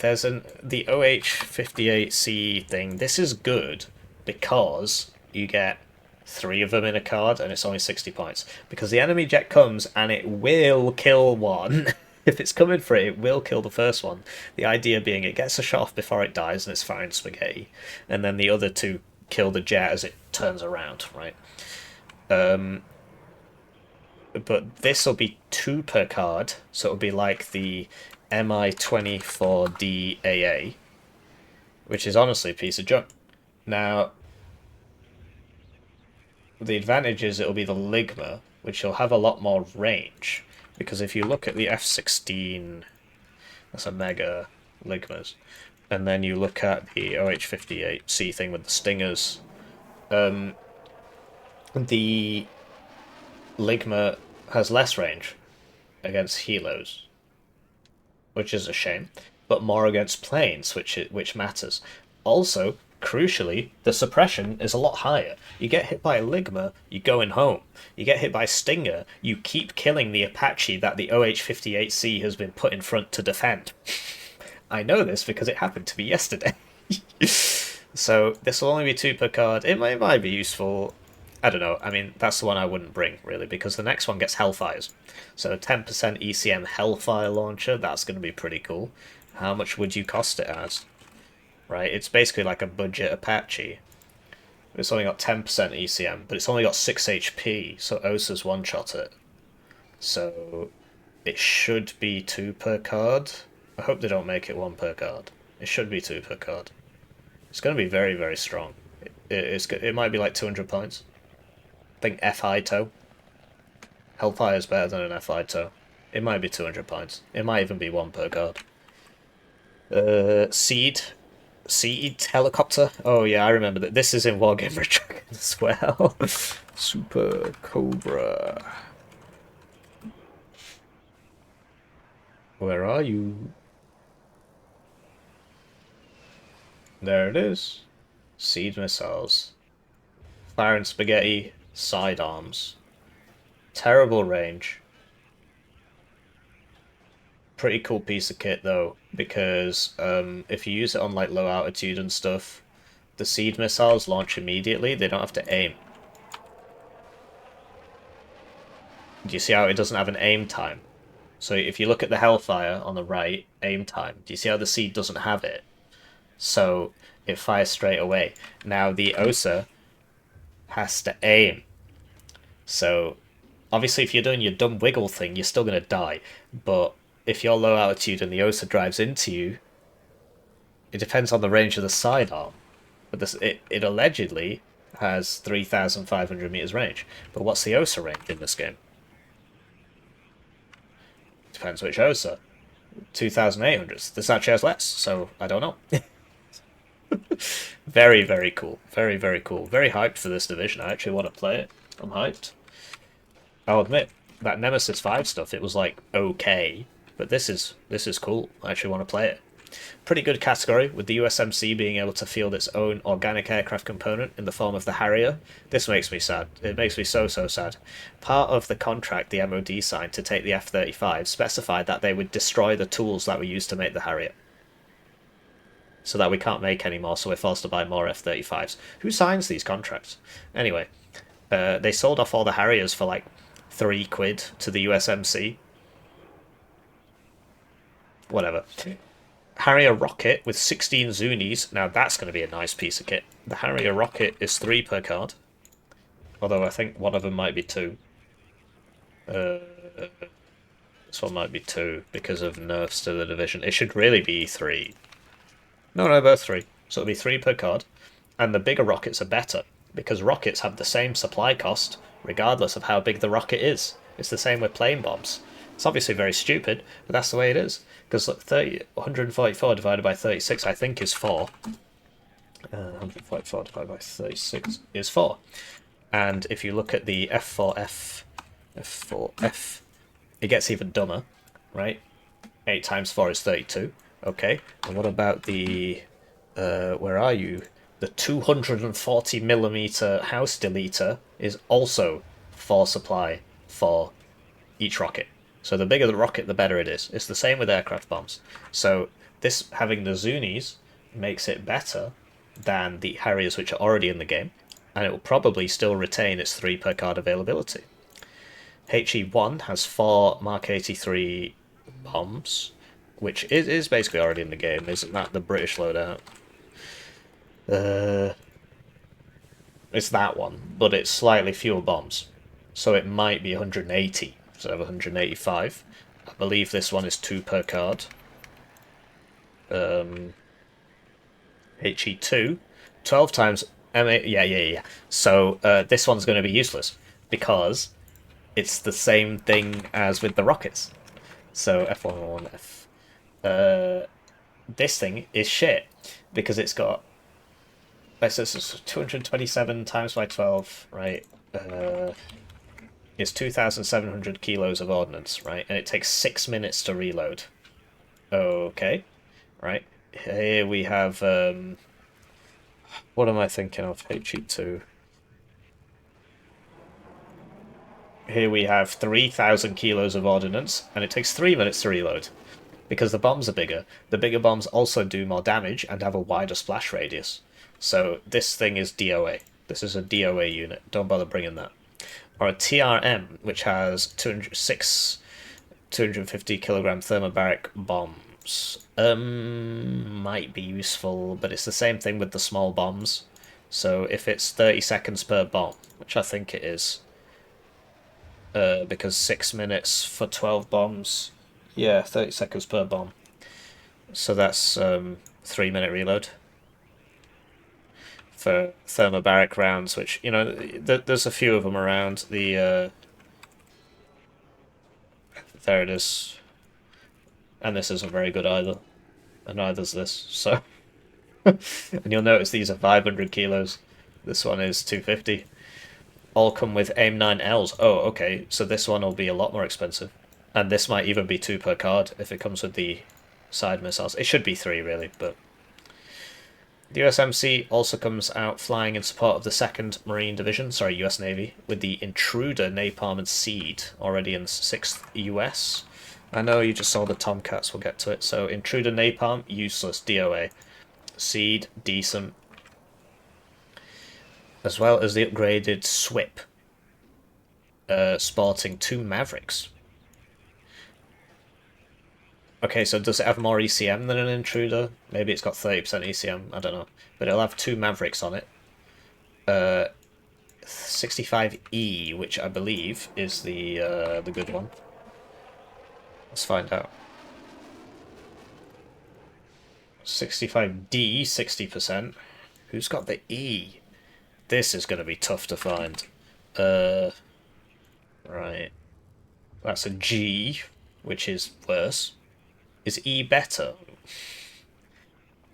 OH-58C thing. This is good because you get 3 of them in a card and it's only 60 points. Because the enemy jet comes and it will kill one. If it's coming for it, it will kill the first one. The idea being it gets a shot off before it dies and it's firing spaghetti. And then the other 2 kill the jet as it turns around, right? But this will be 2 per card, so it'll be like the MI-24D AA, which is honestly a piece of junk. Now, the advantage is it'll be the Ligma, which will have a lot more range, because if you look at the F-16, that's a mega Ligmas, and then you look at the OH-58C thing with the Stingers, the Ligma has less range against helos, which is a shame, but more against planes, which matters. Also, crucially, the suppression is a lot higher. You get hit by a Ligma, you're going home. You get hit by Stinger, you keep killing the Apache that the OH-58C has been put in front to defend. I know this because it happened to me yesterday. So this will only be 2 per card. It might be useful. I don't know. I mean, that's the one I wouldn't bring, really, because the next one gets Hellfires. So a 10% ECM Hellfire launcher, that's going to be pretty cool. How much would you cost it as? Right, it's basically like a budget Apache. It's only got 10% ECM, but it's only got 6 HP, so Osa's one-shot it. So it should be 2 per card. I hope they don't make it 1 per card. It should be 2 per card. It's going to be very, very strong. It might be like 200 points. I think FI tow. Hellfire is better than an FI tow. It might be 200 points. It might even be 1 per card. Seed helicopter. Oh yeah, I remember that. This is in Wargame Redragon as well. Super Cobra. Where are you? There it is. Siege missiles. Fire and spaghetti sidearms. Terrible range. Pretty cool piece of kit though, because if you use it on like low altitude and stuff, the seed missiles launch immediately. They don't have to aim. Do you see how it doesn't have an aim time? So if you look at the Hellfire on the right, aim time. Do you see how the seed doesn't have it? So it fires straight away. Now the OSA has to aim. So obviously if you're doing your dumb wiggle thing, you're still going to die. But if you're low altitude and the OSA drives into you, it depends on the range of the sidearm. But it allegedly has 3,500 meters range. But what's the OSA range in this game? Depends which OSA. 2,800. This actually has less, so I don't know. Very, very cool. Very, very cool. Very hyped for this division. I actually want to play it. I'm hyped. I'll admit, that Nemesis 5 stuff, it was like okay, but this is cool. I actually want to play it. Pretty good category, with the USMC being able to field its own organic aircraft component in the form of the Harrier. This makes me sad. It makes me so sad. Part of the contract the MOD signed to take the F-35 specified that they would destroy the tools that were used to make the Harrier. So that we can't make any more, so we're forced to buy more F-35s. Who signs these contracts? Anyway, they sold off all the Harriers for like £3 to the USMC. Whatever. Harrier rocket with 16 Zunis. Now that's going to be a nice piece of kit. The Harrier rocket is 3 per card. Although I think one of them might be 2. This one might be 2 because of nerfs to the division. It should really be 3. No, both 3. So it'll be 3 per card. And the bigger rockets are better, because rockets have the same supply cost regardless of how big the rocket is. It's the same with plane bombs. It's obviously very stupid, but that's the way it is. Because 144 divided by 36, I think, is 4. 144 divided by 36 is 4. And if you look at the F4F, it gets even dumber, right? 8 times 4 is 32. Okay, and what about the, where are you? The 240mm house deleter is also 4 supply for each rocket. So the bigger the rocket, the better it is. It's the same with aircraft bombs. So this, having the Zunis, makes it better than the Harriers which are already in the game, and it will probably still retain its 3 per card availability. HE1 has 4 Mark 83 bombs, which is basically already in the game. Isn't that the British loadout? It's that one, but it's slightly fewer bombs. So it might be 180 instead of 185. I believe this one is 2 per card. HE2, 12 times MA, yeah. So this one's going to be useless, because it's the same thing as with the rockets. So F111F. This thing is shit, because it's got, this is 227 times by 12, right? It's 2,700 kilos of ordnance, right? And it takes 6 minutes to reload. Okay, right. Here we have, what am I thinking of? HE2. Here we have 3,000 kilos of ordnance, and it takes 3 minutes to reload. Because the bombs are bigger. The bigger bombs also do more damage and have a wider splash radius. So this thing is DOA. This is a DOA unit. Don't bother bringing that. Or a TRM, which has 250 kilogram thermobaric bombs. Might be useful, but it's the same thing with the small bombs. So if it's 30 seconds per bomb, which I think it is, because 6 minutes for 12 bombs, yeah, 30 seconds per bomb. So that's 3-minute reload for thermobaric rounds, which, you know, there's a few of them around. The there it is, and this isn't very good either, and neither's this. So, and you'll notice these are 500 kilos. This one is 250. All come with AIM-9Ls. Oh, okay. So this one will be a lot more expensive. And this might even be 2 per card if it comes with the side missiles. It should be 3, really, but The USMC also comes out flying in support of the 2nd Marine Division, sorry, US Navy, with the Intruder, Napalm, and Seed already in 6th US. I know you just saw the Tomcats, we'll get to it. So, Intruder, Napalm, useless, DOA. Seed, decent. As well as the upgraded SWIP, sporting 2 Mavericks. Okay, so does it have more ECM than an Intruder? Maybe it's got 30% ECM, I don't know. But it'll have 2 Mavericks on it. 65E, which I believe is the good one. Let's find out. 65D, 60%. Who's got the E? This is going to be tough to find. Right. That's a G, which is worse. Is E better?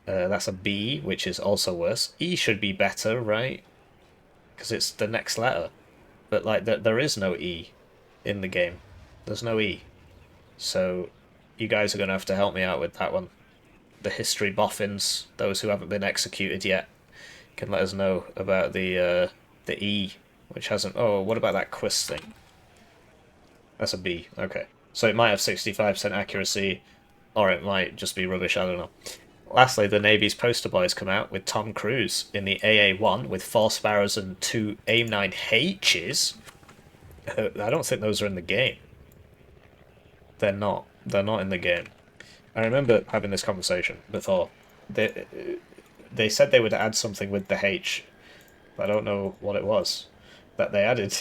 That's a B, which is also worse. E should be better, right? Because it's the next letter. But, like, there is no E in the game. There's no E. So, you guys are going to have to help me out with that one. The history boffins, those who haven't been executed yet, can let us know about the E, which hasn't... Oh, what about that quiz thing? That's a B, okay. So it might have 65% accuracy, or it might just be rubbish, I don't know. Lastly, the Navy's poster boys come out with Tom Cruise in the AA-1 with 4 Sparrows and 2 AIM-9Hs. I don't think those are in the game. They're not. They're not in the game. I remember having this conversation before. They said they would add something with the H, but I don't know what it was that they added.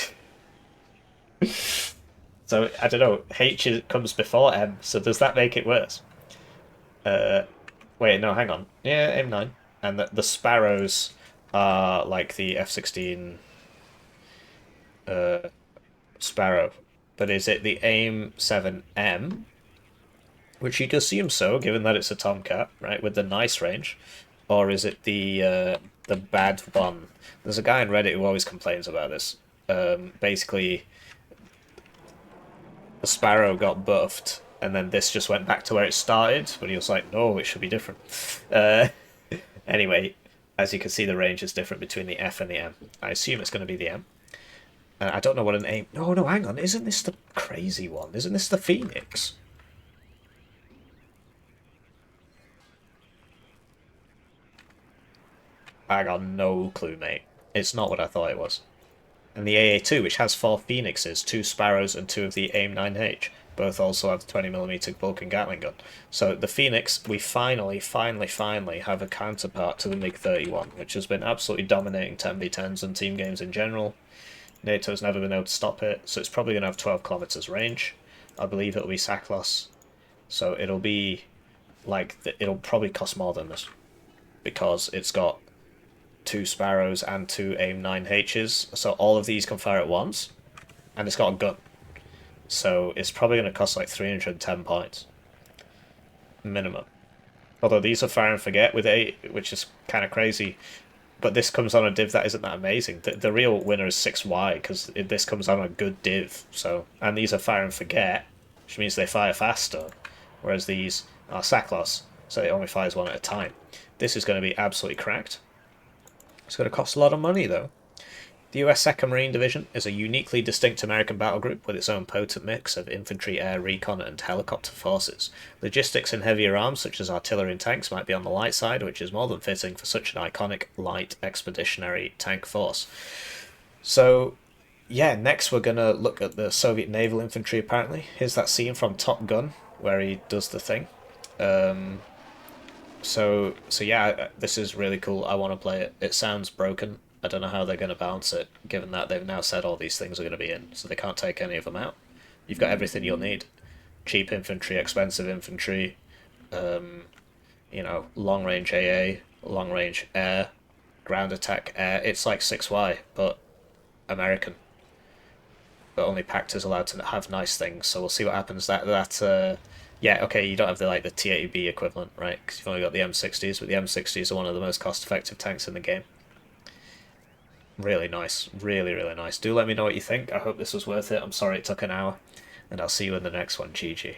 So, I don't know, H comes before M, so does that make it worse? Wait, no, hang on. Yeah, M9. And the Sparrows are like the F-16 Sparrow. But is it the AIM-7M? Which you'd assume so, given that it's a Tomcat, right, with the nice range. Or is it the bad one? There's a guy on Reddit who always complains about this. Basically, the Sparrow got buffed, and then this just went back to where it started, but he was like, no, it should be different. Anyway, as you can see, the range is different between the F and the M. I assume it's going to be the M. I don't know what an AIM... No, no, hang on, isn't this the crazy one? Isn't this the Phoenix? I got no clue, mate. It's not what I thought it was. And the AA-2, which has 4 Phoenixes, 2 Sparrows, and 2 of the AIM-9H. Both also have the 20mm Vulcan Gatling gun. So the Phoenix, we finally have a counterpart to the MiG-31, which has been absolutely dominating 10v10s and team games in general. NATO's never been able to stop it, so it's probably going to have 12 kilometers range. I believe it'll be SACLOS. So it'll be like, it'll probably cost more than this, because it's got 2 Sparrows and 2 AIM-9Hs, so all of these can fire at once, and it's got a gun. So it's probably going to cost like 310 points. Minimum. Although these are fire and forget with 8, which is kind of crazy. But this comes on a div that isn't that amazing. The real winner is 6Y, because this comes on a good div. So, and these are fire and forget, which means they fire faster. Whereas these are SACLOS, so it only fires one at a time. This is going to be absolutely cracked. It's going to cost a lot of money, though. The US 2nd Marine Division is a uniquely distinct American battle group with its own potent mix of infantry, air, recon, and helicopter forces. Logistics and heavier arms, such as artillery and tanks, might be on the light side, which is more than fitting for such an iconic, light, expeditionary tank force. So, yeah, next we're going to look at the Soviet naval infantry, apparently. Here's that scene from Top Gun, where he does the thing. So yeah, this is really cool. I want to play it. It sounds broken. I don't know how they're going to balance it, given that they've now said all these things are going to be in, so they can't take any of them out. You've got everything you'll need. Cheap infantry, expensive infantry, you know, long-range AA, long-range air, ground attack air. It's like 6Y, but American. But only Pact is allowed to have nice things, so we'll see what happens. Yeah, okay, you don't have the T-80B equivalent, right? Because you've only got the M60s, but the M60s are one of the most cost-effective tanks in the game. Really nice. Really, really nice. Do let me know what you think. I hope this was worth it. I'm sorry it took an hour. And I'll see you in the next one. GG.